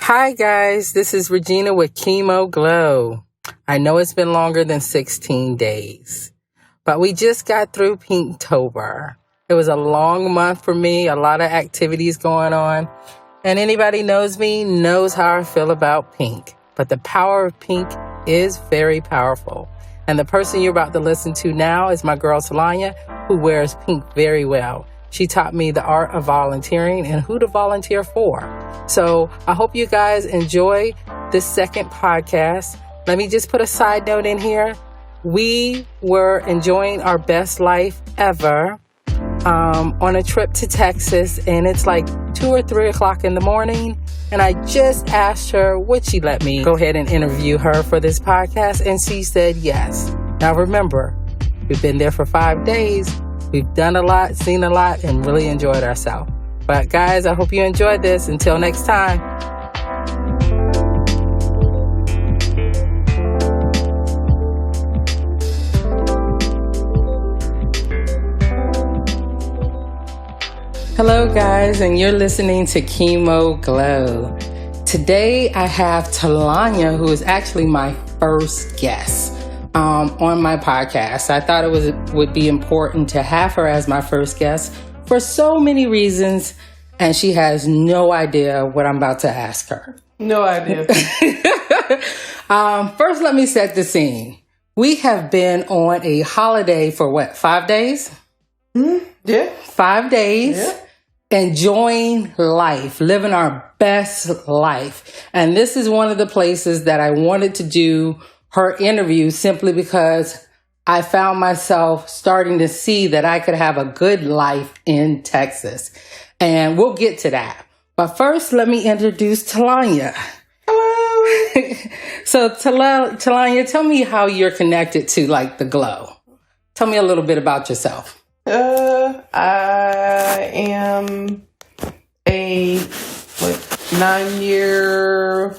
Hi guys, this is Regina with Chemo Glow. I know it's been longer than 16 days, but we just got through Pinktober. It was a long month for me, a lot of activities going on, and anybody knows me knows how I feel about pink. But the power of pink is very powerful. And the person you're about to listen to now is my girl Telonya, who wears pink very well. She taught me the art of volunteering and who to volunteer for. So I hope you guys enjoy this second podcast. Let me just put a side note in here. We were enjoying our best life ever on a trip to Texas, and it's like 2 or 3 o'clock in the morning. And I just asked her, would she let me go ahead and interview her for this podcast? And she said yes. Now remember, we've been there for 5 days. We've done a lot, seen a lot, and really enjoyed ourselves. But guys, I hope you enjoyed this. Until next time. Hello guys, and you're listening to Chemo Glow. Today I have Telonya, who is actually my first guest on my podcast. I thought it would be important to have her as my first guest for so many reasons, and she has no idea what I'm about to ask her. No idea. First, let me set the scene. We have been on a holiday for what, 5 days? Yeah. 5 days. Yeah. Enjoying life, living our best life. And this is one of the places that I wanted to do her interview simply because I found myself starting to see that I could have a good life in Texas. And we'll get to that. But first, let me introduce Telonya. Hello. So Telonya, tell me how you're connected to like the glow. Tell me a little bit about yourself. I am a 9-year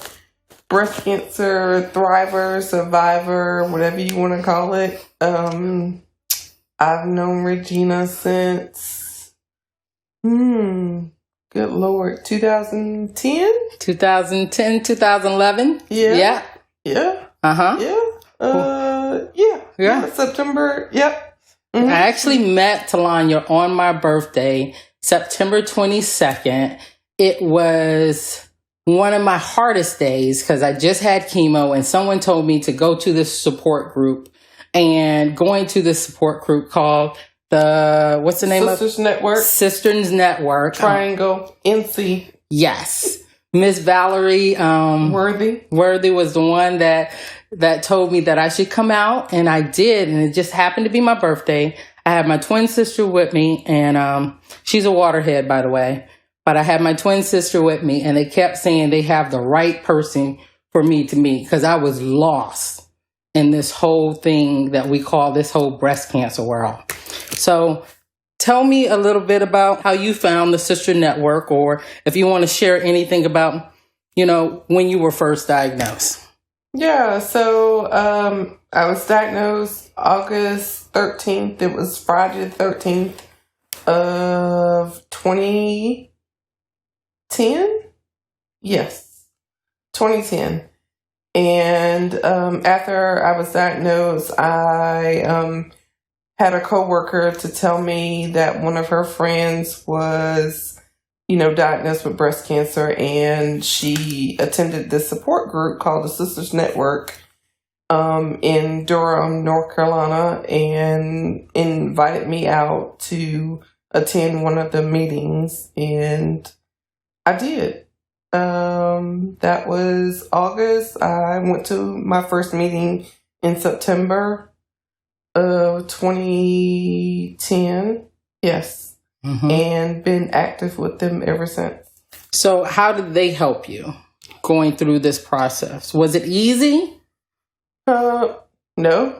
breast cancer thriver, survivor, whatever you want to call it. I've known Regina since, good Lord, 2010? 2010, 2011? Yeah. Uh-huh. Yeah. September. Yep. Mm-hmm. I actually met Telonya on my birthday, September 22nd. It was one of my hardest days because I just had chemo and someone told me to go to this support group, and going to this support group called what's the name Sisters Network. Sisters Network. Triangle. NC. Yes. Miss Valerie Worthy was the one that told me that I should come out, and I did, and it just happened to be my birthday. I had my twin sister with me, and she's a waterhead, by the way, but I had my twin sister with me, and they kept saying they have the right person for me to meet because I was lost in this whole thing that we call this whole breast cancer world. So tell me a little bit about how you found the Sister Network, or if you want to share anything about, when you were first diagnosed. Yeah, so I was diagnosed August 13th. It was Friday the 13th of 2010? Yes, 2010. And after I was diagnosed, I had a coworker to tell me that one of her friends was diagnosed with breast cancer, and she attended this support group called the Sisters Network in Durham, North Carolina, and invited me out to attend one of the meetings, and I did. That was August. I went to my first meeting in September of 2010. Yes. Mm-hmm. And been active with them ever since. So how did they help you going through this process? Was it easy? No,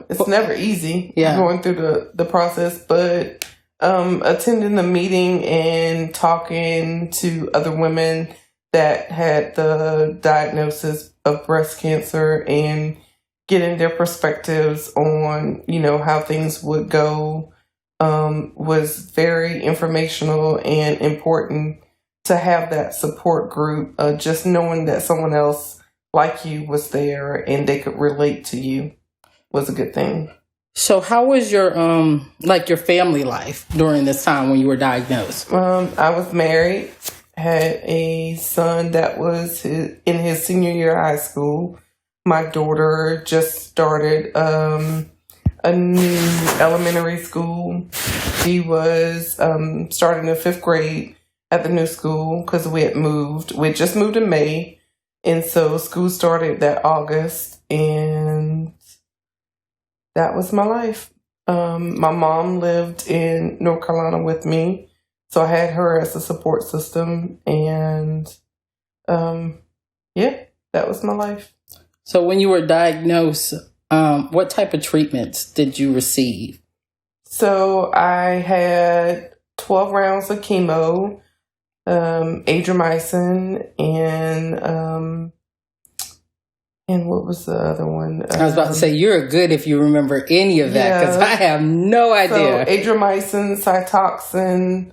it's never easy going through the process, but attending the meeting and talking to other women that had the diagnosis of breast cancer and getting their perspectives on, how things would go was very informational and important to have that support group, just knowing that someone else like you was there and they could relate to you was a good thing. So how was your your family life during this time when you were diagnosed? I was married, had a son that was in his senior year of high school. My daughter just started a new elementary school. She was starting in 5th grade at the new school because we had moved. We had just moved in May, and so school started that August, and that was my life. My mom lived in North Carolina with me, so I had her as a support system, and that was my life. So when you were diagnosed, what type of treatments did you receive? So I had 12 rounds of chemo, Adriamycin, and what was the other one? I was about to say, you're good if you remember any of that, because I have no idea. So Adriamycin, Cytoxin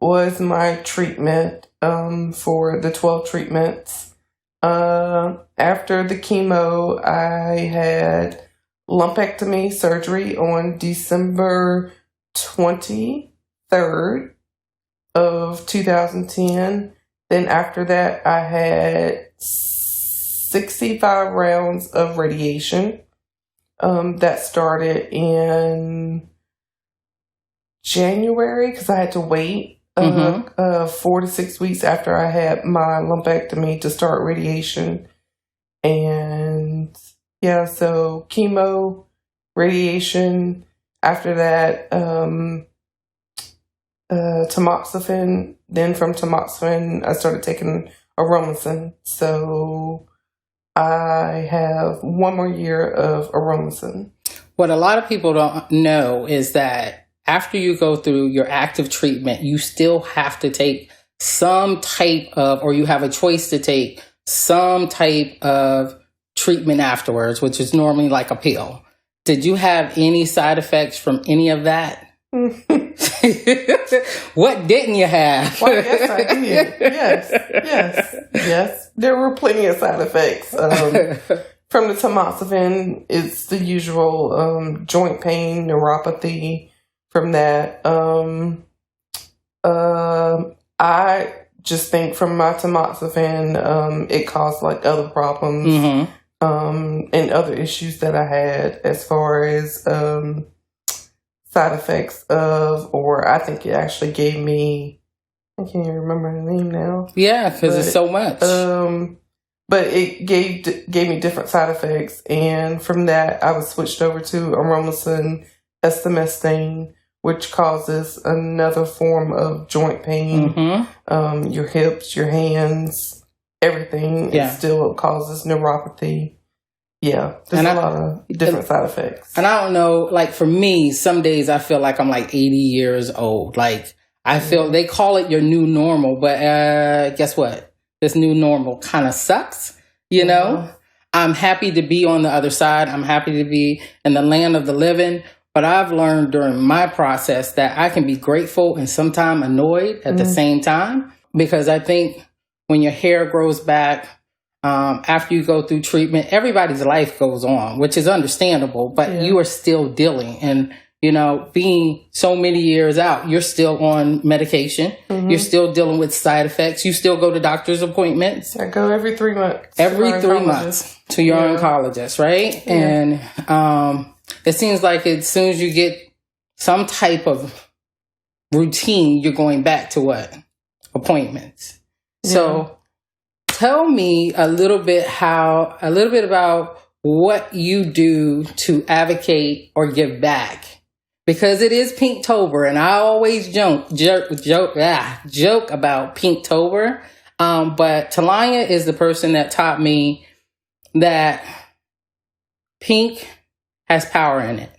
was my treatment for the 12 treatments. After the chemo, I had lumpectomy surgery on December 23rd of 2010. Then after that, I had 65 rounds of radiation. That started in January because I had to wait 4 to 6 weeks after I had my lumpectomy to start radiation. And so chemo, radiation. After that, tamoxifen. Then from tamoxifen, I started taking aromasin. So I have 1 more year of aromasin. What a lot of people don't know is that after you go through your active treatment, you still have to take some type of, or you have a choice to take some type of treatment afterwards, which is normally like a pill. Did you have any side effects from any of that? What didn't you have? Well, yes, I did. Yes. There were plenty of side effects. From the tamoxifen, it's the usual joint pain, neuropathy. From that, I just think from my tamoxifen, it caused like other problems and other issues that I had as far as side effects of, or I think it actually gave me, I can't even remember the name now. Yeah, because it's so much. But it gave me different side effects, and from that, I was switched over to aromasin, estimestane, which causes another form of joint pain. Your hips, your hands, everything. It still causes neuropathy. Yeah, there's a lot of different side effects. And I don't know, like for me, some days I feel like I'm like 80 years old. Like I feel they call it your new normal, but guess what? This new normal kind of sucks, you know? I'm happy to be on the other side. I'm happy to be in the land of the living. But I've learned during my process that I can be grateful and sometimes annoyed at the same time. Because I think when your hair grows back, after you go through treatment, everybody's life goes on, which is understandable. But you are still dealing. And, you know, being so many years out, you're still on medication. You're still dealing with side effects. You still go to doctor's appointments. I go every 3 months. Every 3 months to your oncologist, right? Yeah. And it seems like as soon as you get some type of routine, you're going back to what? Appointments. Yeah. So tell me a little bit about what you do to advocate or give back. Because it is Pinktober, and I always joke about Pinktober. But Telonya is the person that taught me that pink has power in it.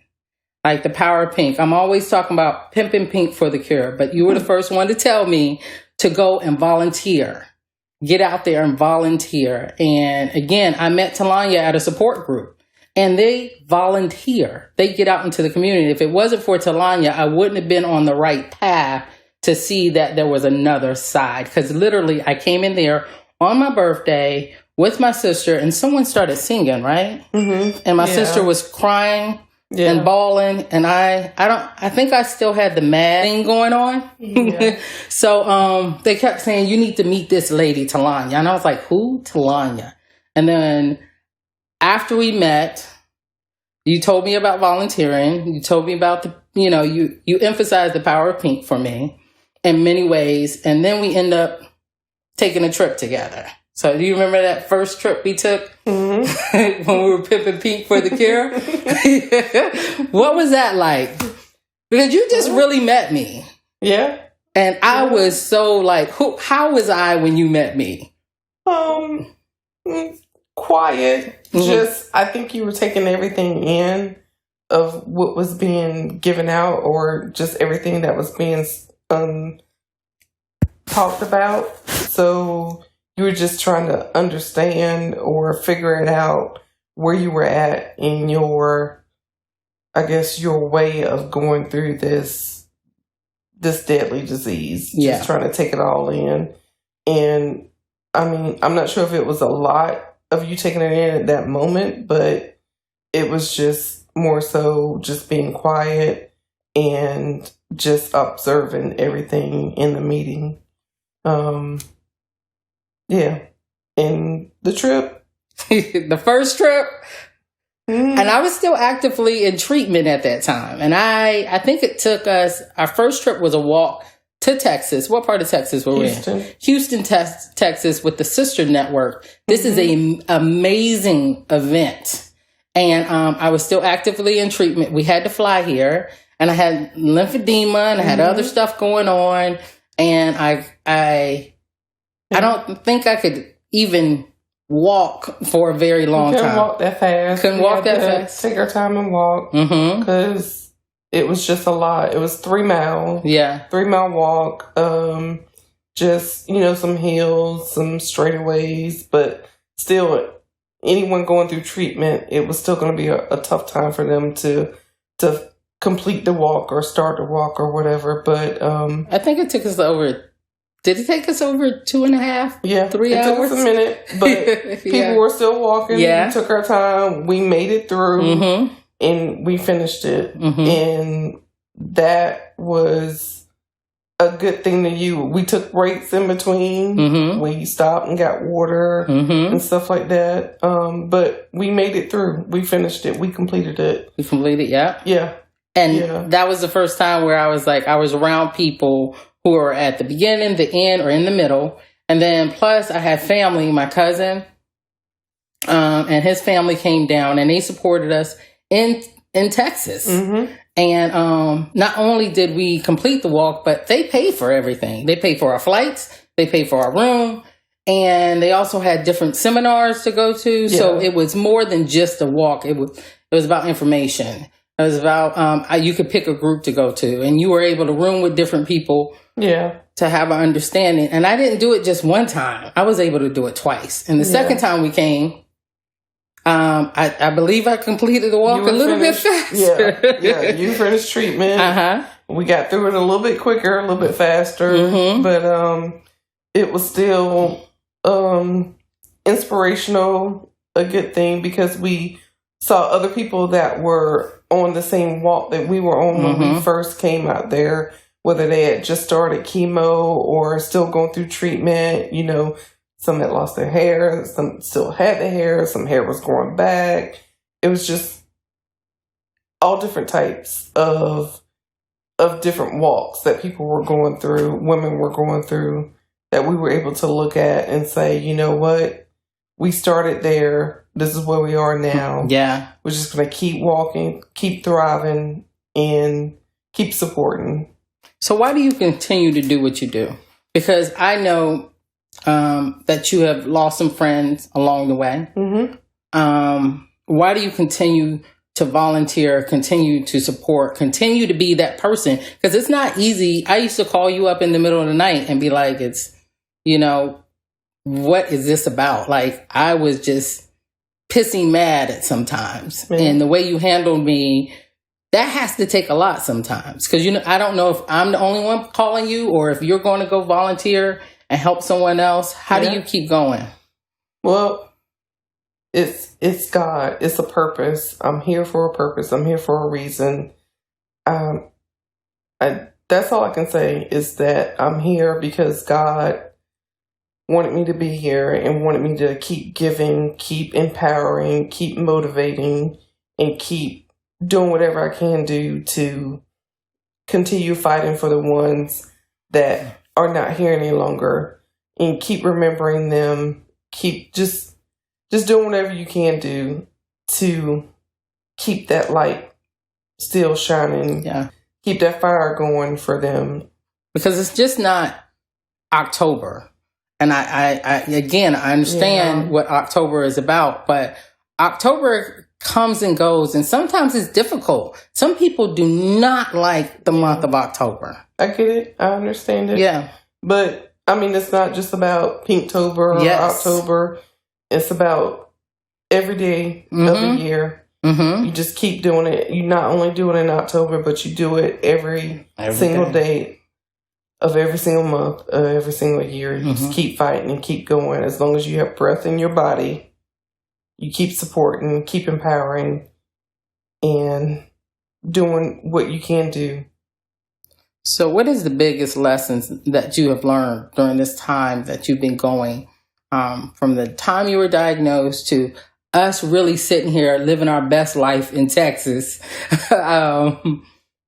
Like the power of pink. I'm always talking about Pimping Pink for the cure, but you were the first one to tell me to go and volunteer. Get out there and volunteer. And again, I met Telonya at a support group, and they volunteer. They get out into the community. If it wasn't for Telonya, I wouldn't have been on the right path to see that there was another side. Because literally, I came in there on my birthday with my sister, and someone started singing, right? Mm-hmm. And my sister was crying and bawling, and I think I still had the mad thing going on. Yeah. So they kept saying, you need to meet this lady, Telonya. And I was like, who? Telonya. And then after we met, you told me about volunteering. You told me about you emphasized the power of pink for me in many ways. And then we end up taking a trip together. So do you remember that first trip we took when we were pimping pink for the cure? What was that like? Because you just really met me. Yeah. And I was so like, how was I when you met me? Quiet. Just, I think you were taking everything in of what was being given out, or just everything that was being talked about. So you were just trying to understand or figure it out where you were at in your, I guess, your way of going through this deadly disease. Yeah. Just trying to take it all in. And I mean, I'm not sure if it was a lot of you taking it in at that moment, but it was just more so just being quiet and just observing everything in the meeting. Yeah. And the trip. The first trip. And I was still actively in treatment at that time. And I think it took us, our first trip was a walk to Texas. What part of Texas were we in? Houston, Texas, with the Sister Network. This is an amazing event. And I was still actively in treatment. We had to fly here. And I had lymphedema and I had other stuff going on. And I don't think I could even walk for a very long time. Couldn't walk that fast. Couldn't walk that fast. Take our time and walk. Because it was just a lot. It was 3 miles. Yeah. 3 mile walk. Just, some hills, some straightaways. But still, anyone going through treatment, it was still going to be a tough time for them to complete the walk or start the walk or whatever. But I think it took us over. Did it take us over 2.5? Yeah, 3 hours? It took us a minute, but people were still walking. Yeah. We took our time. We made it through, and we finished it. And that was a good thing to you. We took breaks in between. We stopped and got water and stuff like that. But we made it through. We finished it. We completed it. We completed, yeah. Yeah. And that was the first time where I was around people who were at the beginning, the end, or in the middle. And then plus I had family, my cousin, and his family came down and they supported us in Texas. And not only did we complete the walk, but they paid for everything. They paid for our flights, they paid for our room, and they also had different seminars to go to. Yeah. So it was more than just a walk. It was about information. It was about, you could pick a group to go to, and you were able to room with different people to have an understanding. And I didn't do it just one time. I was able to do it twice. And the second time we came, I believe I completed the walk a little bit faster. Yeah, you finished treatment. We got through it a little bit quicker, a little bit faster. But it was still inspirational, a good thing, because we saw other people that were on the same walk that we were on when we first came out there, whether they had just started chemo or still going through treatment. Some had lost their hair, some still had the hair, some hair was growing back. It was just all different types of different walks that people were going through, women were going through, that we were able to look at and say, you know what? We started there. This is where we are now. Yeah. We're just going to keep walking, keep thriving, and keep supporting. So why do you continue to do what you do? Because I know that you have lost some friends along the way. Why do you continue to volunteer, continue to support, continue to be that person? Because it's not easy. I used to call you up in the middle of the night and be like, what is this about? Like, I was just pissing mad at sometimes. And the way you handled me that has to take a lot sometimes. Because, I don't know if I'm the only one calling you or if you're going to go volunteer and help someone else. How do you keep going? Well, it's God. It's a purpose. I'm here for a purpose. I'm here for a reason. That's all I can say is that I'm here because God wanted me to be here and wanted me to keep giving, keep empowering, keep motivating, and keep doing whatever I can do to continue fighting for the ones that are not here any longer, and keep remembering them, keep just doing whatever you can do to keep that light still shining, keep that fire going for them. Because it's just not October. And I understand what October is about, but October comes and goes, and sometimes it's difficult. Some people do not like the month of October. I get it. I understand it. Yeah. But, I mean, it's not just about Pinktober or October. It's about every day of the year. Mm-hmm. You just keep doing it. You not only do it in October, but you do it every single day of every single month, of every single year. You just keep fighting and keep going. As long as you have breath in your body, you keep supporting, keep empowering, and doing what you can do. So what is the biggest lessons that you have learned during this time that you've been going, from the time you were diagnosed to us really sitting here living our best life in Texas?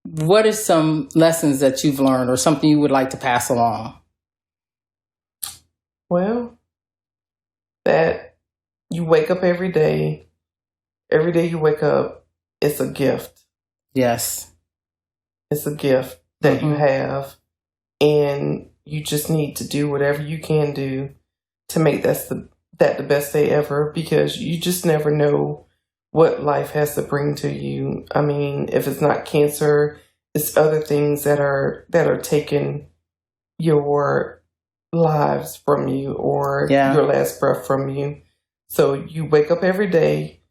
What are some lessons that you've learned or something you would like to pass along? Well, that you wake up every day. Every day you wake up, it's a gift. Yes. It's a gift that you have. And you just need to do whatever you can do to make that the best day ever, because you just never know what life has to bring to you. I mean, if it's not cancer, it's other things that are taking your lives from you or your last breath from you. So you wake up every day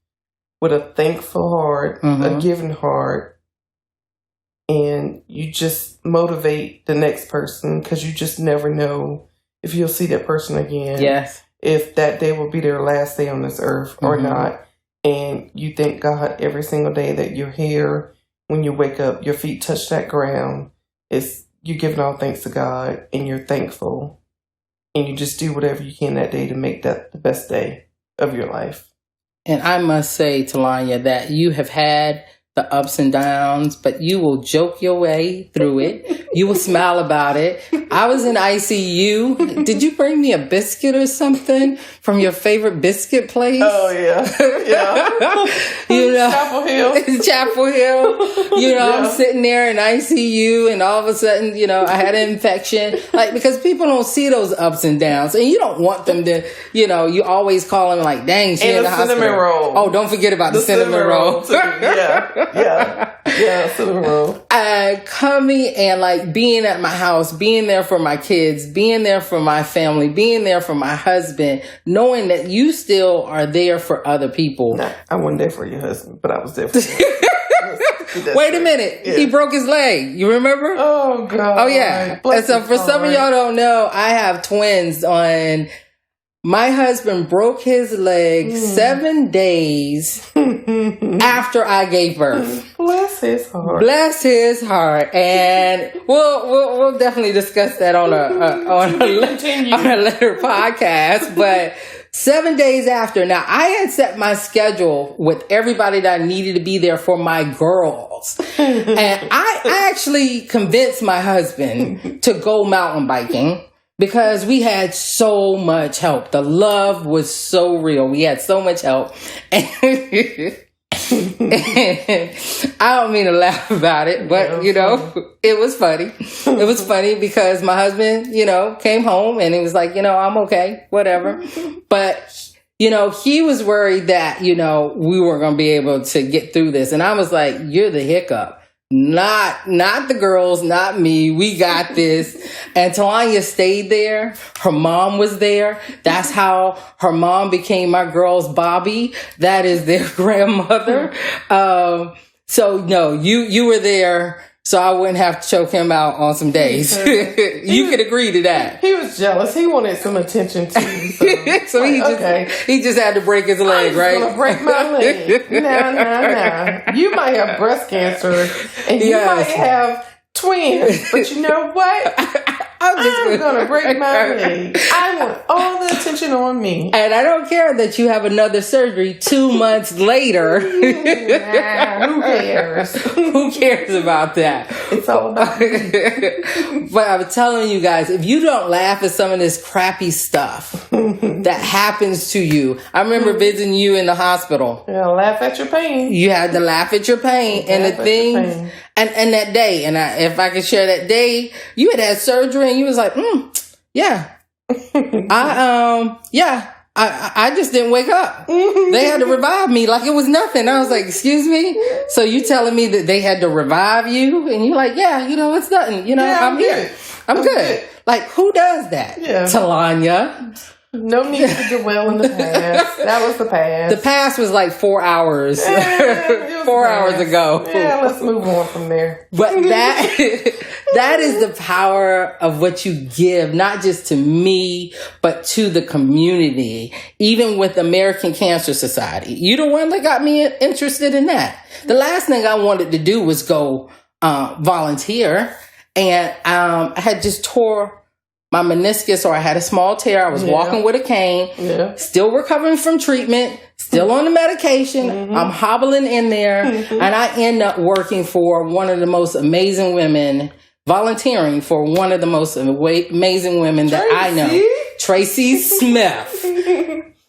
with a thankful heart, a giving heart, and you just motivate the next person, because you just never know if you'll see that person again. Yes. If that day will be their last day on this earth or not. And you thank God every single day that you're here. When you wake up, your feet touch that ground. You're giving all thanks to God, and you're thankful. And you just do whatever you can that day to make that the best day of your life. And I must say, Telonya, that you have had the ups and downs, but you will joke your way through it. You will smile about it. I was in ICU. Did you bring me a biscuit or something from your favorite biscuit place? Oh, yeah. Chapel Hill. Chapel Hill. I'm sitting there in ICU, and all of a sudden, I had an infection. Because people don't see those ups and downs, and you don't want them to, you always call them like, dang, she in the hospital. Cinnamon roll. Oh, don't forget about the cinnamon roll. Cinnamon roll. Coming and being at my house, being there for my kids, being there for my family, being there for my husband, knowing that you still are there for other people. Nah, I wasn't there for your husband, but I was there for you. Wait a minute. Yeah. He broke his leg. You remember? Oh, God. Oh, yeah. And so for some of y'all don't know, I have twins on. My husband broke his leg 7 days after I gave birth. Bless his heart. Bless his heart. And we'll definitely discuss that on a later podcast. But 7 days after. Now, I had set my schedule with everybody that I needed to be there for my girls. And I actually convinced my husband to go mountain biking, because we had so much help. The love was so real. We had so much help. And I don't mean to laugh about it, but, it was funny. It was funny because my husband, came home and he was like, I'm okay, whatever. But, he was worried that, we weren't going to be able to get through this. And I was like, you're the hiccup. Not the girls, not me. We got this. And Telonya stayed there. Her mom was there. That's how her mom became my girl's Bobby. That is their grandmother. So no, you were there, so I wouldn't have to choke him out on some days. You could agree to that. He was jealous. He wanted some attention too. So, he just had to break his leg, right? Gonna break my leg. No. You might have breast cancer, and you might have twins, but you know what? I'm going to break my leg. I want all the attention on me. And I don't care that you have another surgery 2 months later. Who cares? Who cares about that? It's all about me. But I'm telling you guys, if you don't laugh at some of this crappy stuff that happens to you. I remember visiting you in the hospital. Yeah, laugh at your pain. You had to laugh at your pain. And the things... And that day, if I could share that day, you had surgery and you was like, yeah. I just didn't wake up. They had to revive me like it was nothing. I was like, excuse me? So you telling me that they had to revive you? And you're like, yeah, it's nothing. I'm here. I'm good. Like, who does that? Yeah. Telonya. No need to dwell in the past. That was the past. The past was like 4 hours. 4 hours ago. Yeah, let's move on from there. But that is the power of what you give, not just to me, but to the community. Even with American Cancer Society. You're the one that got me interested in that. The last thing I wanted to do was go volunteer. And I had just tore my meniscus, or I had a small tear. I was walking with a cane, still recovering from treatment, still on the medication. I'm hobbling in there, and I end up working for one of the most amazing women, volunteering for one of the most amazing women that I know, Tracy Smith.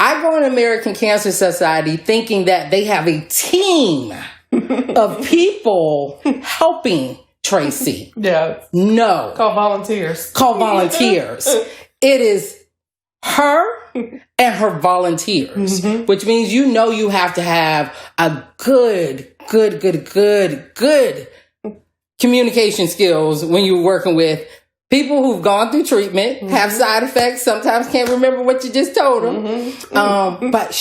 I go in American Cancer Society thinking that they have a team of people helping Tracy. Yeah. No. Call volunteers. It is her and her volunteers, which means you have to have a good communication skills when you're working with people who've gone through treatment, have side effects, sometimes can't remember what you just told them. But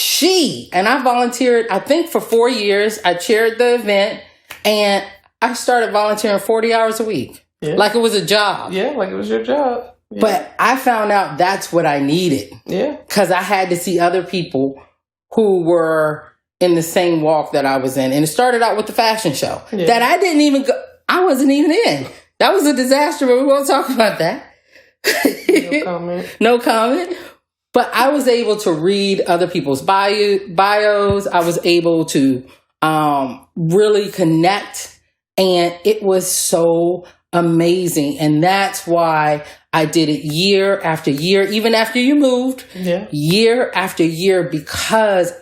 I volunteered, I think for 4 years. I chaired the event, and I started volunteering 40 hours a week. Yeah. Like it was a job. Yeah, like it was your job. Yeah. But I found out that's what I needed. Yeah. Because I had to see other people who were in the same walk that I was in. And it started out with the fashion show that I wasn't even in. That was a disaster, but we won't talk about that. No comment. No comment. But I was able to read other people's bios. I was able to really connect. And it was so amazing. And that's why I did it year after year, even after you moved, year after year, because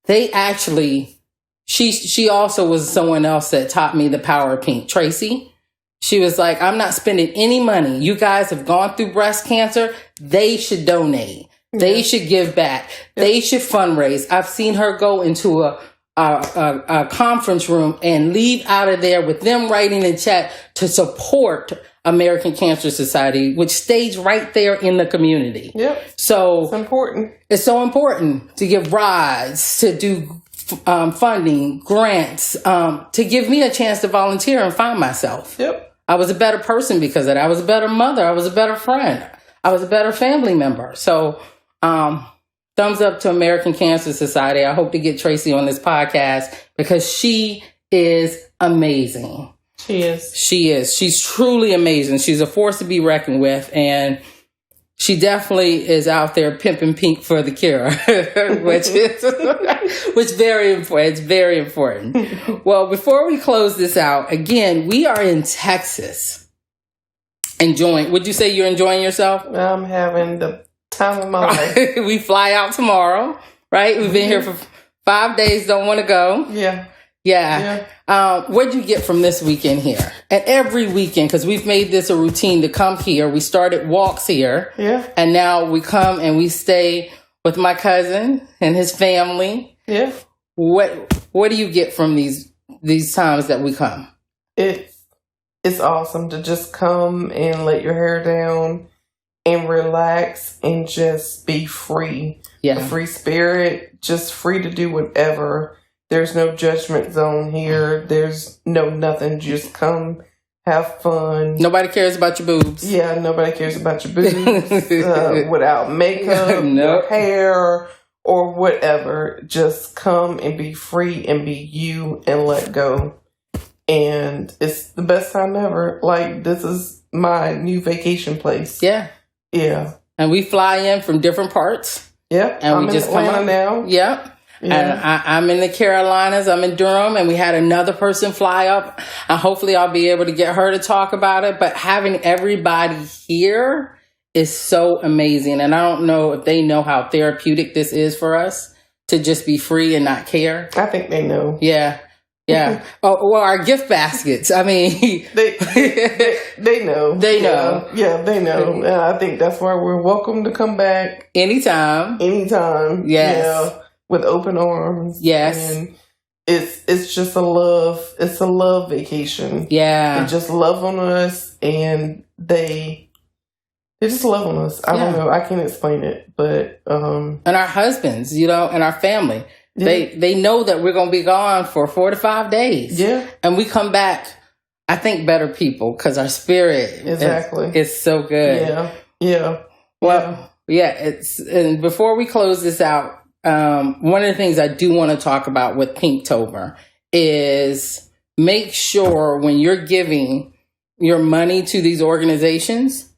they actually, she also was someone else that taught me the power of pink. Tracy, she was like, I'm not spending any money. You guys have gone through breast cancer. They should donate. They should give back. They should fundraise. I've seen her go into a conference room and leave out of there with them writing a check to support American Cancer Society, which stays right there in the community. Yep. So it's important. It's so important to give rides, to do funding, grants, to give me a chance to volunteer and find myself. Yep. I was a better person because of that. I was a better mother. I was a better friend. I was a better family member. So, thumbs up to American Cancer Society. I hope to get Tracy on this podcast because she is amazing. She is. She's truly amazing. She's a force to be reckoned with. And she definitely is out there pimping pink for the cure, which is very important. It's very important. Well, before we close this out, again, we are in Texas. Would you say you're enjoying yourself? I'm having the time of my life. We fly out tomorrow, right? We've been here for 5 days, don't want to go. Yeah. What'd you get from this weekend here? And every weekend, because we've made this a routine to come here. We started walks here. Yeah. And now we come and we stay with my cousin and his family. Yeah. What do you get from these times that we come? It's awesome to just come and let your hair down and relax and just be free. Yeah. A free spirit, just free to do whatever There's no judgment zone here. There's no nothing. Just come, have fun. Nobody cares about your boobs. Yeah, nobody cares about your boobs without makeup, Nope. or hair, or whatever. Just come and be free and be you and let go. And it's the best time ever. Like, this is my new vacation place. Yeah. Yeah. And we fly in from different parts. Yep. And I'm we just in Atlanta come now. Yep. Yeah. And I'm in the Carolinas. I'm in Durham, and we had another person fly up. And hopefully I'll be able to get her to talk about it. But having everybody here is so amazing. And I don't know if they know how therapeutic this is for us to just be free and not care. I think they know. Yeah. Yeah. Oh, well, our gift baskets. I mean, they know. They know. Yeah, they know. And I think that's why we're welcome to come back anytime. Anytime. Yes. Yeah, with open arms. Yes. And it's just a love vacation. Yeah. They just love on us, and they just love on us. I don't know. I can't explain it, but and our husbands, and our family. Yeah. They know that we're going to be gone for 4 to 5 days. Yeah. And we come back, I think, better people because our spirit is so good. Yeah. Yeah. Well, and before we close this out, one of the things I do want to talk about with Pinktober is make sure when you're giving your money to these organizations,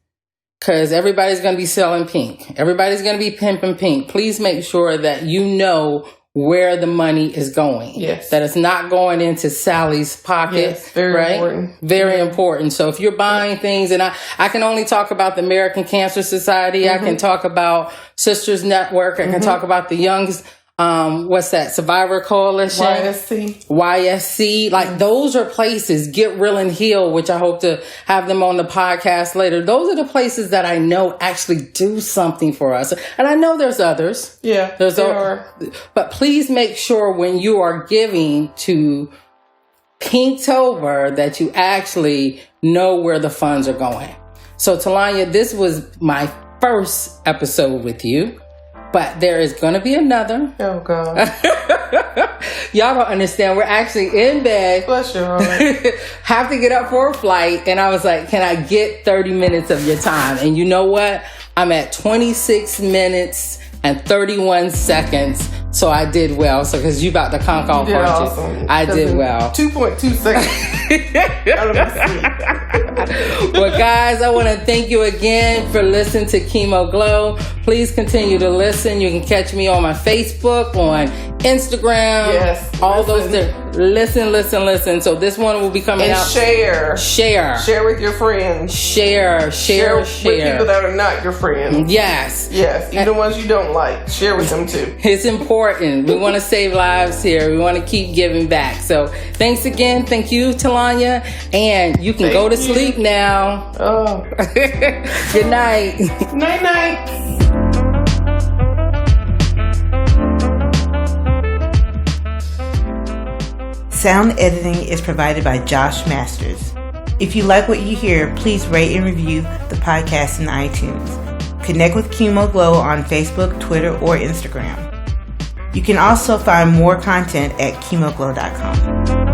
because everybody's going to be selling pink. Everybody's going to be pimping pink. Please make sure that you know where the money is going. Yes. That it's not going into Sally's pocket. Yes, very important. Very important. So if you're buying things, and I can only talk about the American Cancer Society. I can talk about Sisters Network. I can talk about the Young's, Survivor Coalition. YSC. Like, those are places. Get Real and Heal, which I hope to have them on the podcast later. Those are the places that I know actually do something for us. And I know there's others. Yeah, there are. But please make sure when you are giving to Pinktober that you actually know where the funds are going. So, Telonya, this was my first episode with you. But there is going to be another. Oh, God. Y'all don't understand. We're actually in bed. Bless your heart. Have to get up for a flight. And I was like, can I get 30 minutes of your time? And you know what? I'm at 26 minutes and 31 seconds. So I did well. So because you about to conk off, aren't awesome. I did well. 2.2 seconds. Well, guys, I want to thank you again for listening to Chemo Glow. Please continue to listen. You can catch me on my Facebook, on Instagram. Yes. All those things. Listen. So this one will be coming out. Share with your friends. Share with people that are not your friends. Yes. Even the ones you don't like. Share with them too. It's important. We want to save lives here. We want to keep giving back. So thanks again. Thank you, Telonya. And you can go to sleep now. Oh. Good night. Night. Sound editing is provided by Josh Masters. If you like what you hear, please rate and review the podcast in iTunes. Connect with Chemo Glow on Facebook, Twitter, or Instagram. You can also find more content at chemoglow.com.